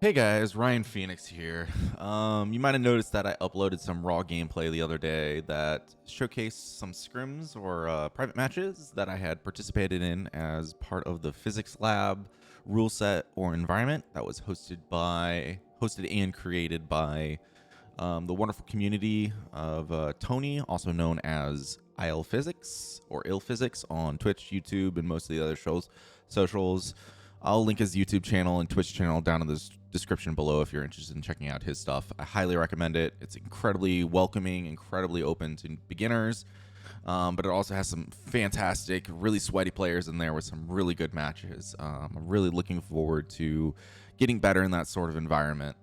Hey guys, Ryan Phoenix here. You might have noticed that I uploaded some raw gameplay the other day that showcased some scrims or private matches that I had participated in as part of the PhysicsLab Ruleset or environment that was hosted and created by the wonderful community of Tony, also known as IL Physics or Ill Physics on Twitch, YouTube, and most of the other socials. I'll link his YouTube channel and Twitch channel down in the description below if you're interested in checking out his stuff. I highly recommend it. It's incredibly welcoming, incredibly open to beginners, but it also has some fantastic, really sweaty players in there with some really good matches. I'm really looking forward to getting better in that sort of environment.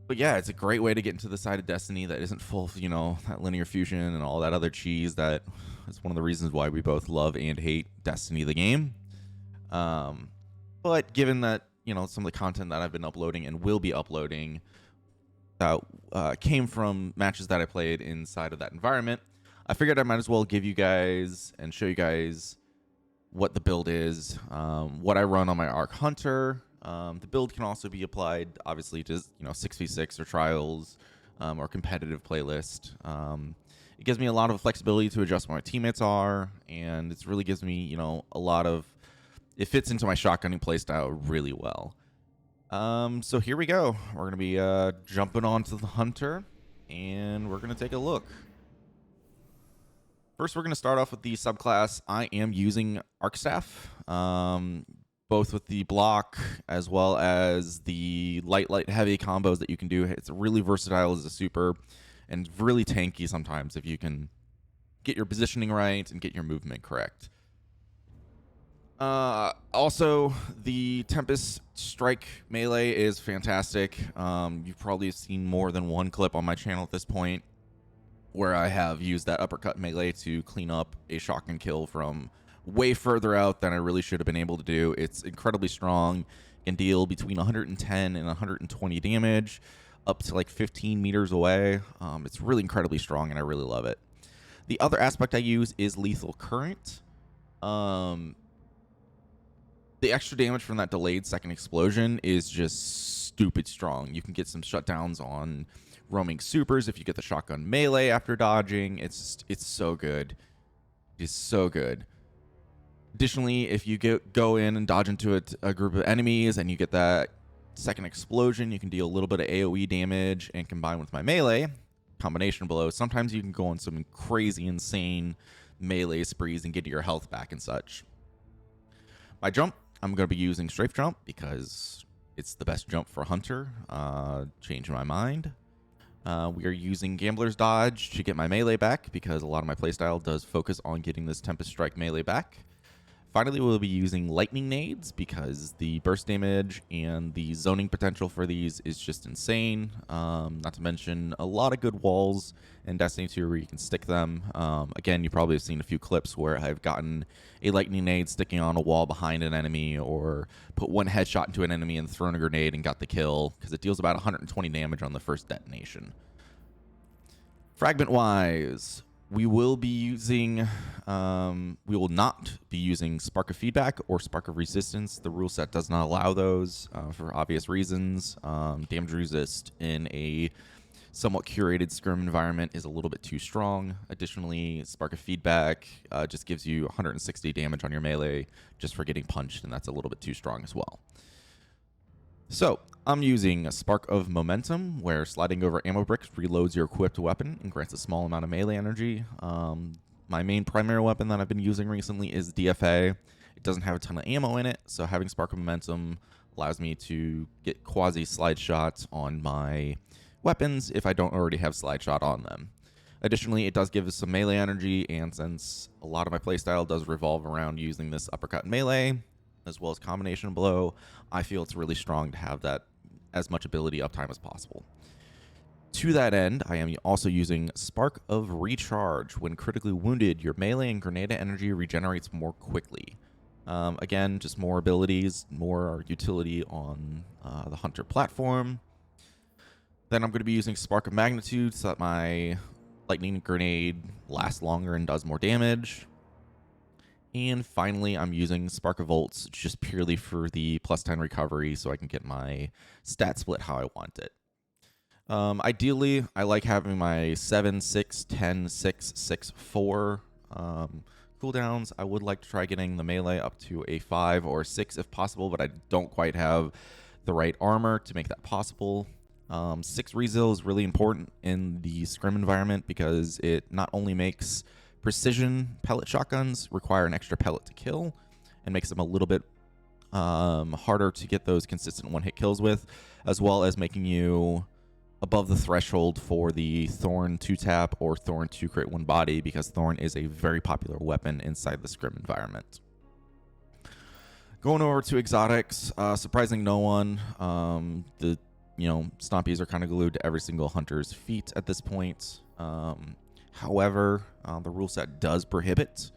But yeah, it's a great way to get into the side of Destiny that isn't full of, that linear fusion and all that other cheese that is one of the reasons why we both love and hate Destiny the game. But given that, some of the content that I've been uploading and will be uploading that came from matches that I played inside of that environment, I figured I might as well give you guys and show you guys what the build is, what I run on my Arc Hunter. The build can also be applied, obviously, to 6v6 or trials or competitive playlist. It gives me a lot of flexibility to adjust what my teammates are, and it really gives me, a lot of. It fits into my shotgunning playstyle really well. So here we go. We're gonna be jumping onto the Hunter, and we're gonna take a look. First, we're going to start off with the subclass. I am using Arcstaff, both with the block as well as the light, heavy combos that you can do. It's really versatile as a super and really tanky sometimes if you can get your positioning right and get your movement correct. Also, the Tempest Strike melee is fantastic. You've probably seen more than one clip on my channel at this point where I have used that uppercut melee to clean up a shotgun kill from way further out than I really should have been able to do. It's incredibly strong, can deal between 110 and 120 damage, up to like 15 meters away. It's really incredibly strong, and I really love it. The other aspect I use is Lethal Current. The extra damage from that delayed second explosion is just stupid strong. You can get some shutdowns on roaming supers if you get the shotgun melee after dodging. It's so good. It's so good. Additionally, if you go in and dodge into a group of enemies and you get that second explosion, you can deal a little bit of AoE damage, and combined with my melee combination blow, sometimes you can go on some crazy, insane melee sprees and get your health back and such. My jump, I'm going to be using Strafe Jump because it's the best jump for Hunter. Change my mind. We are using Gambler's Dodge to get my melee back because a lot of my playstyle does focus on getting this Tempest Strike melee back. Finally, we'll be using Lightning Nades because the burst damage and the zoning potential for these is just insane. Not to mention a lot of good walls in Destiny 2 where you can stick them. Again, you probably have seen a few clips where I've gotten a Lightning Nade sticking on a wall behind an enemy, or put one headshot into an enemy and thrown a grenade and got the kill because it deals about 120 damage on the first detonation. Fragment-wise, we will be using, we will not be using Spark of Feedback or Spark of Resistance. The rule set does not allow those for obvious reasons. Damage resist in a somewhat curated scrim environment is a little bit too strong. Additionally, Spark of Feedback just gives you 160 damage on your melee just for getting punched, and that's a little bit too strong as well. So, I'm using a Spark of Momentum, where sliding over ammo bricks reloads your equipped weapon and grants a small amount of melee energy. My main primary weapon that I've been using recently is DFA. It doesn't have a ton of ammo in it, so having Spark of Momentum allows me to get quasi-slide shots on my weapons if I don't already have slide shot on them. Additionally, it does give us some melee energy, and since a lot of my playstyle does revolve around using this uppercut melee, as well as combination blow, I feel it's really strong to have that as much ability uptime as possible. To that end, I am also using Spark of Recharge. When critically wounded, your melee and grenade energy regenerates more quickly. Again, just more abilities, more utility on the Hunter platform. Then I'm going to be using Spark of Magnitude so that my lightning grenade lasts longer and does more damage. And finally, I'm using Spark of Volts just purely for the plus 10 recovery so I can get my stat split how I want it. Ideally, I like having my 7, 6, 10, 6, 6, 4 cooldowns. I would like to try getting the melee up to a 5 or 6 if possible, but I don't quite have the right armor to make that possible. 6 resil is really important in the scrim environment because it not only makes precision pellet shotguns require an extra pellet to kill and makes them a little bit harder to get those consistent one-hit kills with, as well as making you above the threshold for the Thorn 2-tap or Thorn 2-crit 1 body, because Thorn is a very popular weapon inside the scrim environment. Going over to exotics, surprising no one. The Stompies are kind of glued to every single hunter's feet at this point. However, the rule set does prohibit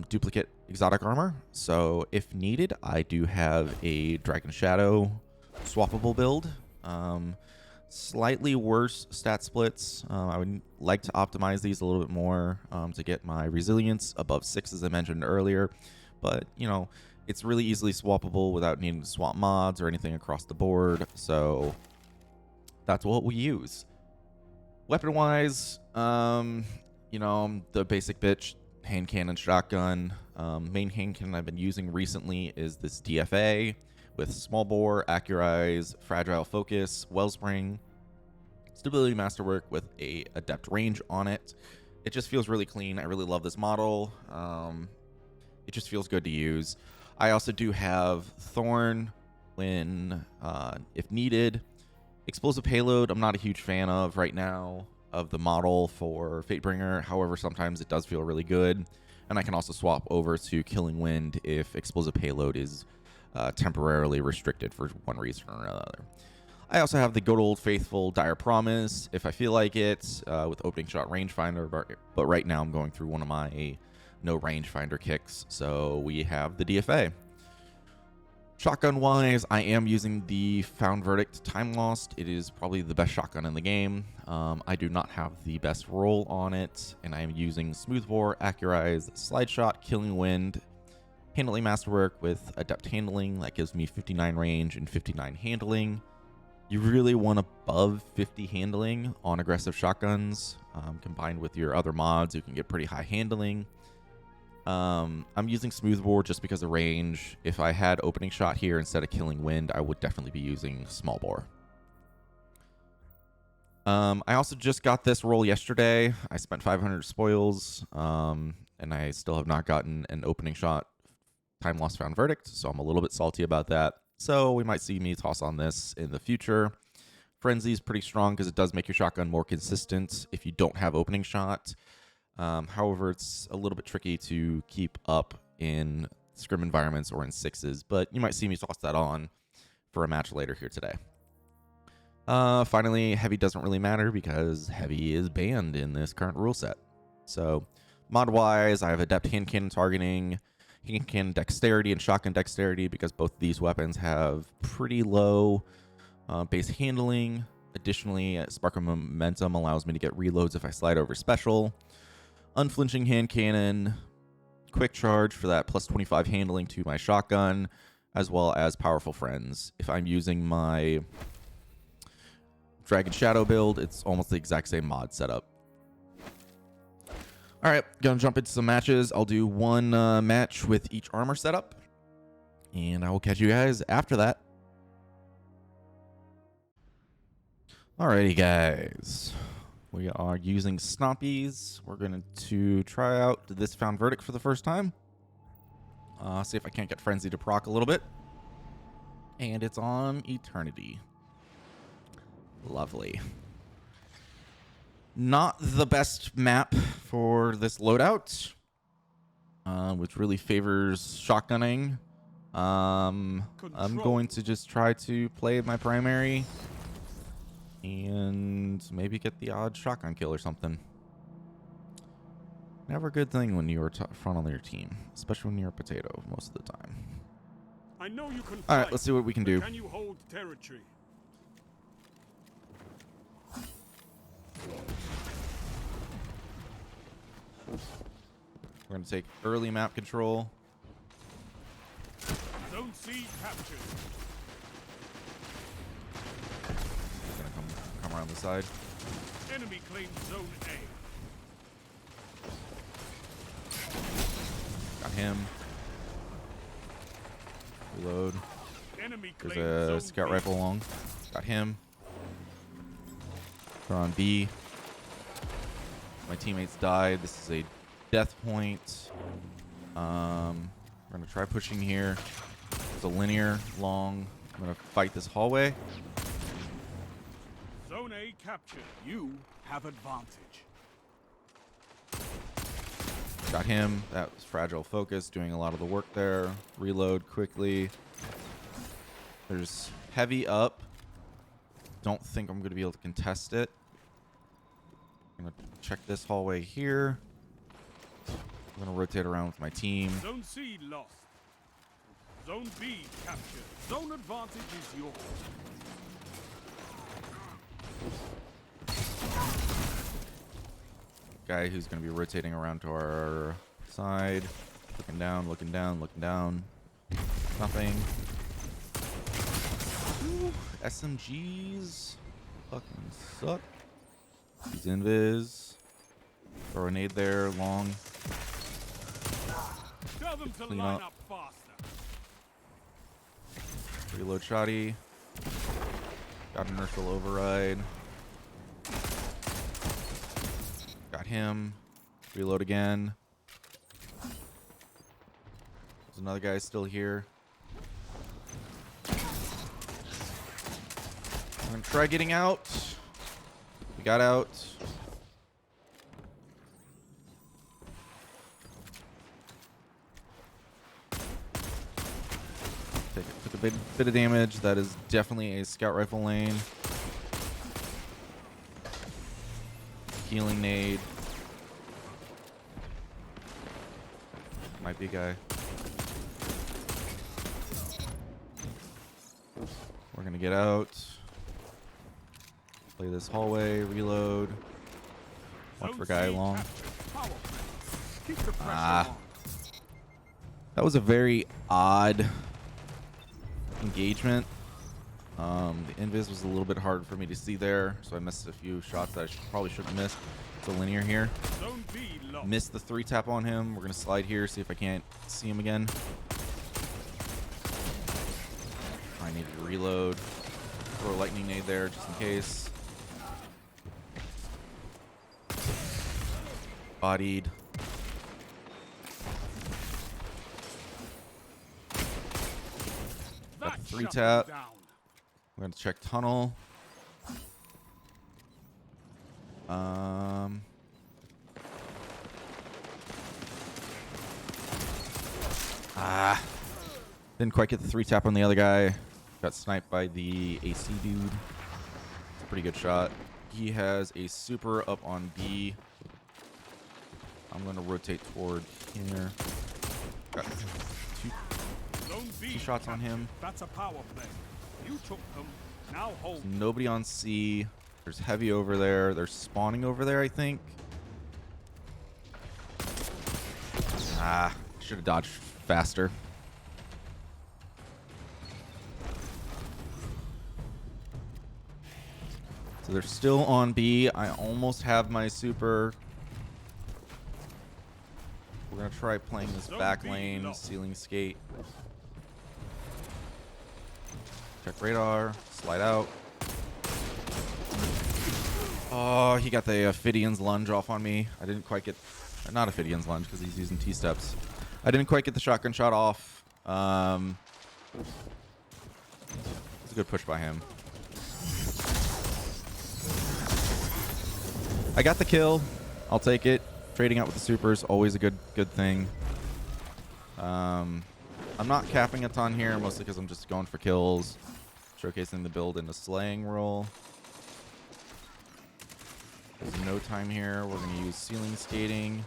duplicate exotic armor. So if needed, I do have a Dragon Shadow swappable build. Slightly worse stat splits. I would like to optimize these a little bit more to get my resilience above 6, as I mentioned earlier. But, it's really easily swappable without needing to swap mods or anything across the board. So that's what we use. Weapon-wise, the basic bitch, hand cannon, shotgun. Main hand cannon I've been using recently is this DFA with small bore, accurize, fragile focus, wellspring, stability masterwork with a adept range on it. It just feels really clean. I really love this model. It just feels good to use. I also do have Thorn when, if needed. Explosive payload, I'm not a huge fan of right now of the model for Fatebringer. However, sometimes it does feel really good. And I can also swap over to Killing Wind if explosive payload is temporarily restricted for one reason or another. I also have the good old faithful Dire Promise if I feel like it with opening shot rangefinder. But right now I'm going through one of my no rangefinder kicks. So we have the DFA. Shotgun-wise, I am using the Found Verdict Time Lost. It is probably the best shotgun in the game. I do not have the best roll on it, and I am using Smoothbore, Accurize, Slide Shot, Killing Wind, Handling Masterwork with Adept Handling. That gives me 59 range and 59 handling. You really want above 50 handling on aggressive shotguns. Combined with your other mods, you can get pretty high handling. I'm using Smoothbore just because of range. If I had opening shot here instead of Killing Wind, I would definitely be using small bore. I also just got this roll yesterday. I spent 500 spoils, and I still have not gotten an opening shot Time Lost Found Verdict, so I'm a little bit salty about that. So we might see me toss on this in the future. Frenzy is pretty strong because it does make your shotgun more consistent if you don't have opening shot. However, it's a little bit tricky to keep up in scrim environments or in 6s, but you might see me toss that on for a match later here today. Finally, heavy doesn't really matter because heavy is banned in this current rule set. So mod-wise, I have adept hand cannon targeting, hand cannon dexterity, and shotgun dexterity because both of these weapons have pretty low base handling. Additionally, Spark of Momentum allows me to get reloads if I slide over special. Unflinching hand cannon, quick charge for that plus 25 handling to my shotgun, as well as powerful friends. If I'm using my Dragon Shadow build, it's almost the exact same mod setup. All right, gonna jump into some matches. I'll do one match with each armor setup, and I will catch you guys after that. Alrighty, guys. We are using Stompies. We're going to try out this Found Verdict for the first time. See if I can't get Frenzy to proc a little bit. And it's on Eternity. Lovely. Not the best map for this loadout, which really favors shotgunning. I'm going to just try to play my primary and maybe get the odd shotgun kill or something. Never a good thing when you're front on your team, especially when you're a potato most of the time. I know you can. All right, let's see what we can do. Can you hold territory? Attack. We're going to take early map control. Zone C captured. He's going to come around the side. Enemy claims Zone A. Got him. Reload. Enemy There's claims a Zone scout B. rifle along. Got him. They're on B. My teammates died. This is a death point. We're going to try pushing here. It's a linear, long. I'm going to fight this hallway. Zone A captured. You have advantage. Got him. That was fragile focus, doing a lot of the work there. Reload quickly. There's heavy up. Don't think I'm going to be able to contest it. I'm going to check this hallway here. I'm going to rotate around with my team. Zone C lost. Zone B captured. Zone advantage is yours. Guy who's going to be rotating around to our side. Looking down, looking down, looking down. Nothing. Ooh, SMGs fucking suck. He's invis. Throw a nade there, long. Tell them to Clean line up. up faster. Reload shoddy. Got inertial override. Got him. Reload again. There's another guy still here. I'm gonna try getting out. We got out. Took a bit of damage. That is definitely a scout rifle lane. Healing nade. Might be a guy. We're gonna get out. Play this hallway. Reload. Watch for guy along. Keep the pressure Ah. on. That was a very odd engagement. The invis was a little bit hard for me to see there, so I missed a few shots that I probably shouldn't have missed. It's a linear here. Zone B lost. Missed the 3-tap on him. We're gonna slide here, see if I can't see him again. I need to reload. Throw a lightning nade there just in case. Bodied. Got That the shut 3-tap. them down. We're gonna check tunnel. Didn't quite get the 3-tap on the other guy. Got sniped by the AC dude. It's a pretty good shot. He has a super up on B. I'm gonna rotate toward here. Got Zone B two shots on him. That's a power play. You took them. Now hold. Nobody on C. There's heavy over there. They're spawning over there, I think. Should have dodged faster. So they're still on B. I almost have my super. We're going to try playing this back lane, ceiling skate. Check radar, slide out. Oh, he got the Ophidian's lunge off on me. I didn't quite get, not Ophidian's lunge because he's using T-steps. I didn't quite get the shotgun shot off. It's a good push by him. I got the kill. I'll take it. Trading out with the supers, always a good thing. I'm not capping a ton here, mostly because I'm just going for kills. Showcasing the build in a slaying role. There's no time here. We're going to use ceiling skating.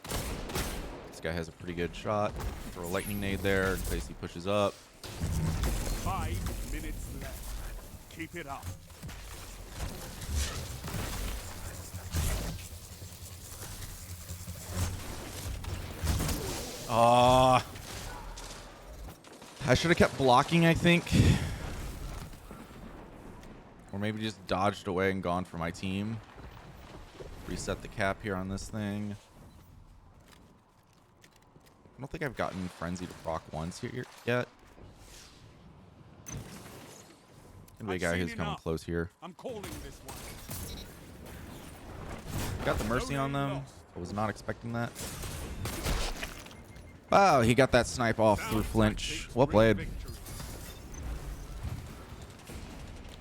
This guy has a pretty good shot. Throw a lightning nade there in case he pushes up. 5 minutes left. Keep it up. I should have kept blocking, I think. Or maybe just dodged away and gone for my team. Reset the cap here on this thing. I don't think I've gotten Frenzy to proc once here yet. Gonna be a guy who's coming close here. I'm calling this one. Got the Mercy on them. I was not expecting that. Wow, he got that snipe off through flinch. Well played. It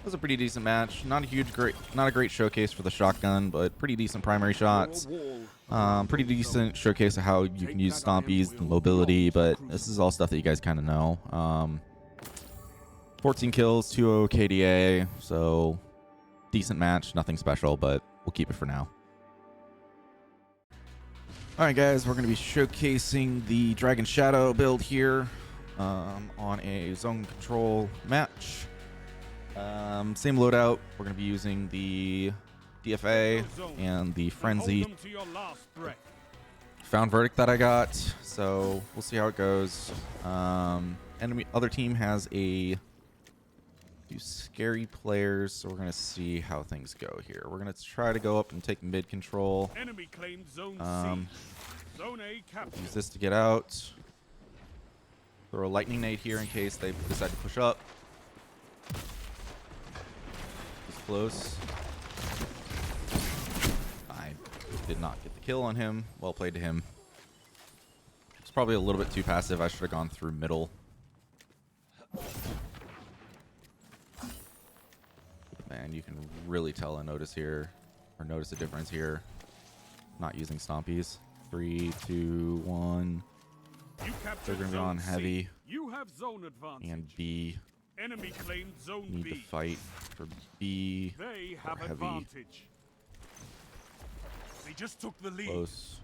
was a pretty decent match. Not a great showcase for the shotgun, but pretty decent primary shots. Pretty decent showcase of how you can use stompies, the mobility, but this is all stuff that you guys kind of know. 14 kills, 2-0 KDA, so decent match, nothing special, but we'll keep it for now. Alright guys, we're going to be showcasing the Dragon Shadow build here on a zone control match. Same loadout. We're going to be using the DFA and the Frenzy Found Verdict that I got, so we'll see how it goes. Other team has a few scary players, so we're going to see how things go here. We're going to try to go up and take mid control. Enemy claimed zone C. Zone A captured. Use this to get out. Throw a lightning nade here in case they decide to push up. He's close. I did not get the kill on him. Well played to him. It's probably a little bit too passive. I should have gone through middle. Man, you can really tell a notice here, or notice a difference here. Not using stompies. 3, 2, 1. They're gonna be on heavy. You have zone advantage. And B. Enemy claimed zone Need B. to fight for B. They have heavy. advantage. They just took the lead. Close.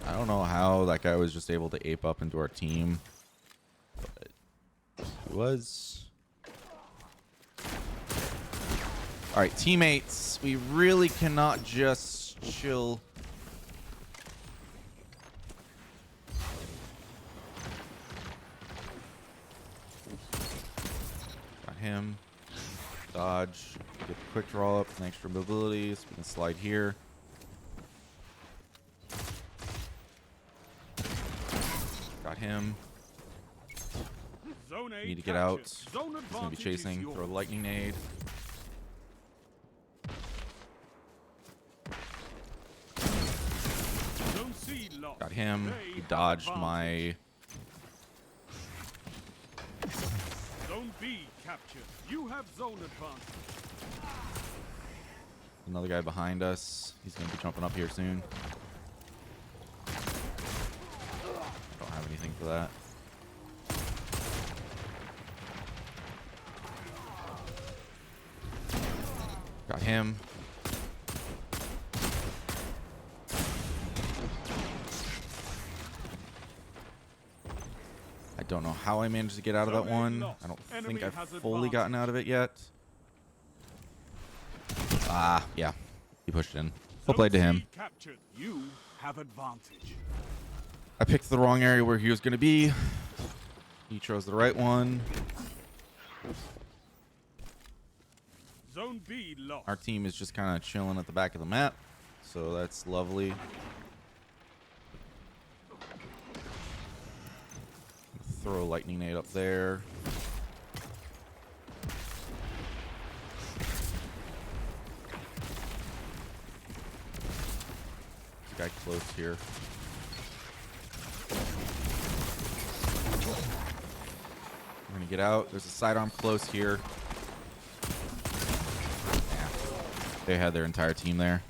I don't know how that guy was just able to ape up into our team, but he was. All right, teammates, we really cannot just chill. Got him. Dodge. Get the quick draw up and extra mobility, so we can slide here. Got him. Zone A Need to get captured. out. Zone He's gonna be advantage chasing. is yours. Throw the lightning nade. Zone C lost. Got him. They He have dodged advantage. my. Zone B captured. You have zone advantage. Another guy behind us. He's gonna be jumping up here soon. Don't have anything for that. Got him. I don't know how I managed to get out of that one. I don't think I've fully gotten out of it yet. Ah, yeah. He pushed in. Well played to him. Captured. You have advantage. I picked the wrong area where he was going to be. He chose the right one. Zone B lost. Our team is just kind of chilling at the back of the map, so that's lovely. Throw a lightning nade up there. There's a guy close here. We're gonna get out. There's a sidearm close here. Yeah. They had their entire team there.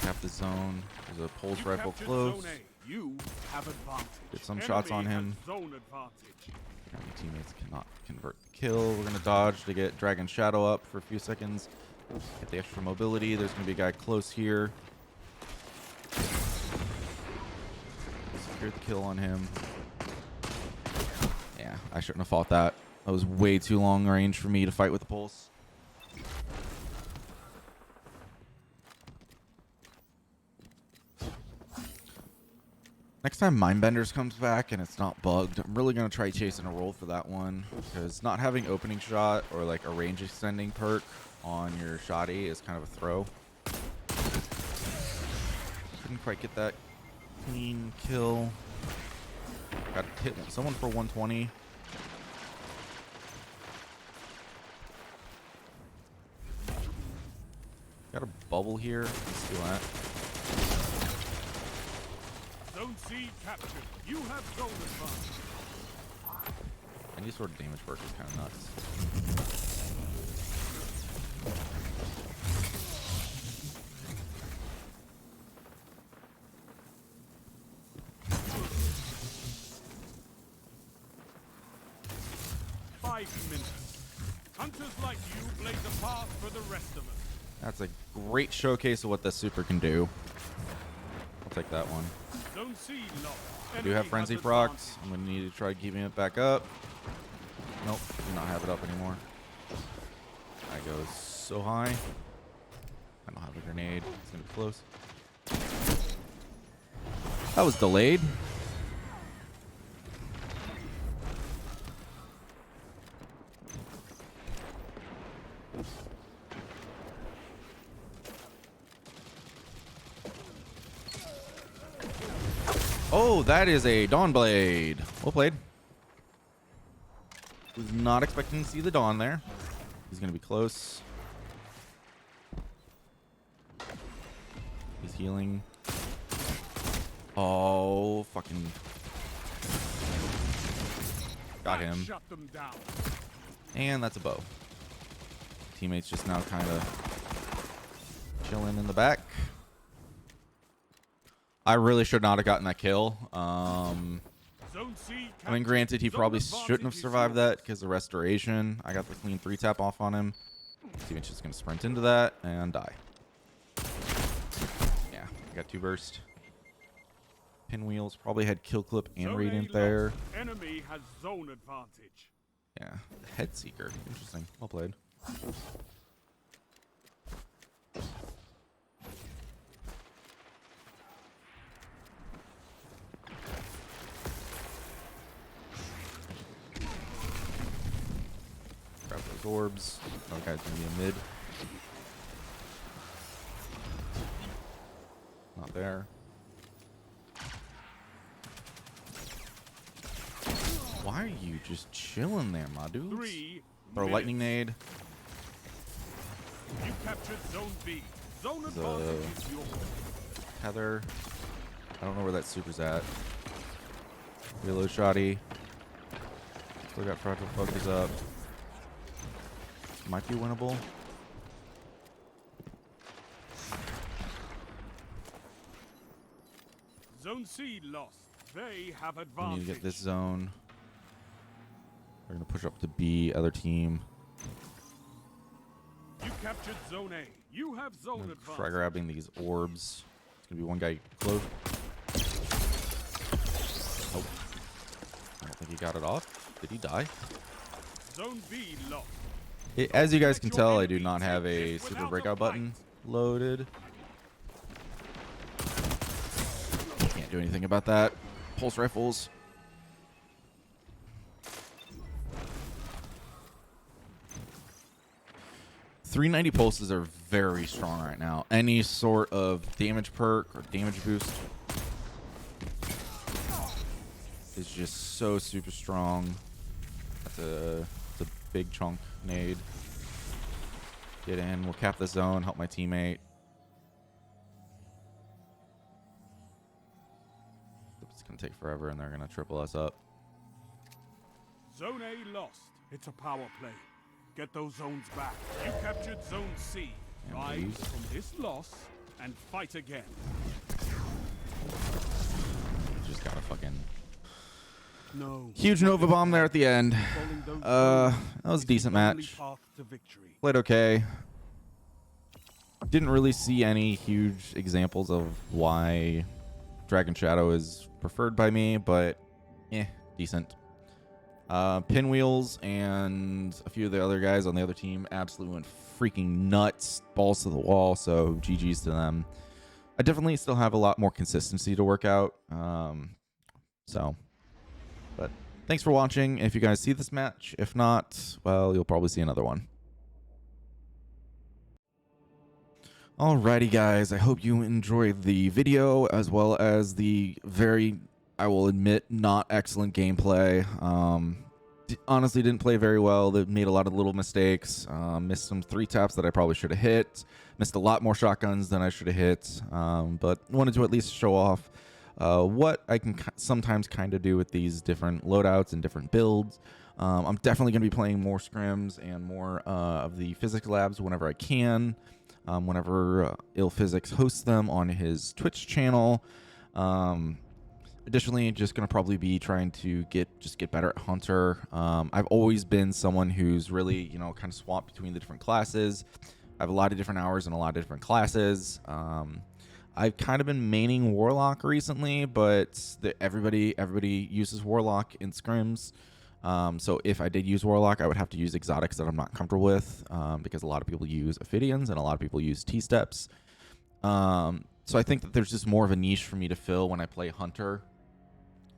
Cap the zone. There's a pulse rifle close. You have advantage. Get some shots on him. Zone advantage. Teammates cannot convert the kill. We're gonna dodge to get Dragon Shadow up for a few seconds. Get the extra mobility. There's going to be a guy close here. Secure the kill on him. Yeah, I shouldn't have fought that. That was way too long range for me to fight with the pulse. Next time Mindbenders comes back and it's not bugged, I'm really going to try chasing a roll for that one. Because not having opening shot or like a range extending perk on your shoddy is kind of a throw. Couldn't quite get that clean kill. Got hit someone for 120. Got a bubble here. Let's do that. Zone C captured. You have zone advantage. Any sort of damage perk is kind of nuts. Hunters like you blaze a path for the rest of us. That's a great showcase of what the super can do. I'll take that one. Zone C locked. I do have Frenzy procs. I'm going to need to try keeping it back up. Nope, do not have it up anymore. I go so high. I don't have a grenade. It's going to be close. That was delayed. Oh, that is a Dawn Blade. Well played. Was not expecting to see the Dawn there. He's going to be close. He's healing. Oh, fucking. Got him. Shut them down. And that's a bow. Teammates just now kind of chilling in the back. I really should not have gotten that kill. I mean, granted, he probably shouldn't have survived that because of restoration. I got the clean 3-tap off on him. Steven's just going to sprint into that and die. Yeah, I got 2 burst. Pinwheels probably had kill clip and radiant there. Enemy has zone advantage. Yeah, head seeker. Interesting. Well played. Grab those orbs. Another guy's gonna be a mid. Not there. Why are you just chilling there, my dudes? 3 Throw a lightning nade. You captured zone B. Zone advantage is yours. Heather. I don't know where that super's at. Reload shoddy. Still got fragile focus up. Might be winnable. Zone C lost. They have We advantage. need to get this zone. We're gonna push up to B, other team. You captured zone A. You have zone Try advantage. grabbing these orbs. It's gonna be one guy close. Nope. I don't think he got it off. Did he die? Zone B lost. As you guys can tell, I do not have a super breakout button loaded. Can't do anything about that. Pulse rifles. .390 pulses are very strong right now. Any sort of damage perk or damage boost is just so super strong. That's a big chunk nade. Get in. We'll cap the zone. Help my teammate. It's gonna take forever, and they're gonna triple us up. Zone A lost. It's a power play. Get those zones back. You captured zone C. And Rise leave. from this loss and fight again. Just got a fucking No. huge Nova bomb there at the end. Controlling those That zones was a is decent the only match. path to victory. Played okay. Didn't really see any huge examples of why Dragon Shadow is preferred by me, but decent. Pinwheels and a few of the other guys on the other team absolutely went freaking nuts, balls to the wall, so GG's to them. I definitely still have a lot more consistency to work out. But thanks for watching. If you guys see this match, if not, well, you'll probably see another one. Alrighty, guys. I hope you enjoyed the video as well as the very, I will admit, not excellent gameplay. Honestly, didn't play very well. They made a lot of little mistakes. Missed some 3-taps that I probably should have hit. Missed a lot more shotguns than I should have hit. But wanted to at least show off what I can sometimes kind of do with these different loadouts and different builds. I'm definitely going to be playing more scrims and more of the PhysicsLabs whenever I can. Whenever IllPhysics hosts them on his Twitch channel. Additionally, just going to probably be trying to get better at Hunter. I've always been someone who's really, kind of swapped between the different classes. I have a lot of different hours in a lot of different classes. I've kind of been maining Warlock recently, but everybody uses Warlock in scrims. So if I did use Warlock, I would have to use exotics that I'm not comfortable with, because a lot of people use Ophidians and a lot of people use T-steps. So I think that there's just more of a niche for me to fill when I play Hunter.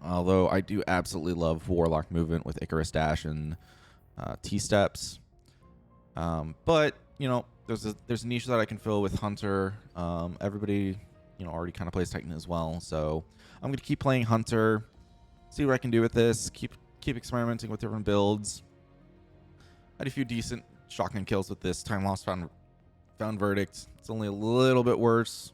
Although I do absolutely love Warlock movement with Icarus Dash and T-steps. But, there's a niche that I can fill with Hunter. Everybody, already kind of plays Titan as well. So I'm going to keep playing Hunter, see what I can do with this, keep experimenting with different builds. I had a few decent shotgun kills with this time lost found verdict. It's only a little bit worse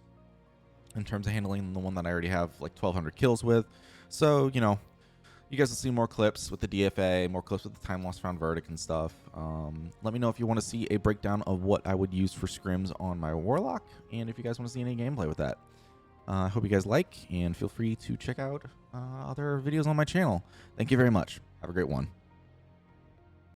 in terms of handling than the one that I already have like 1,200 kills with. So, you guys will see more clips with the DFA, more clips with the time lost found verdict and stuff. Let me know if you want to see a breakdown of what I would use for scrims on my Warlock, and if you guys want to see any gameplay with that. I hope you guys like, and feel free to check out other videos on my channel. Thank you very much. Have a great one.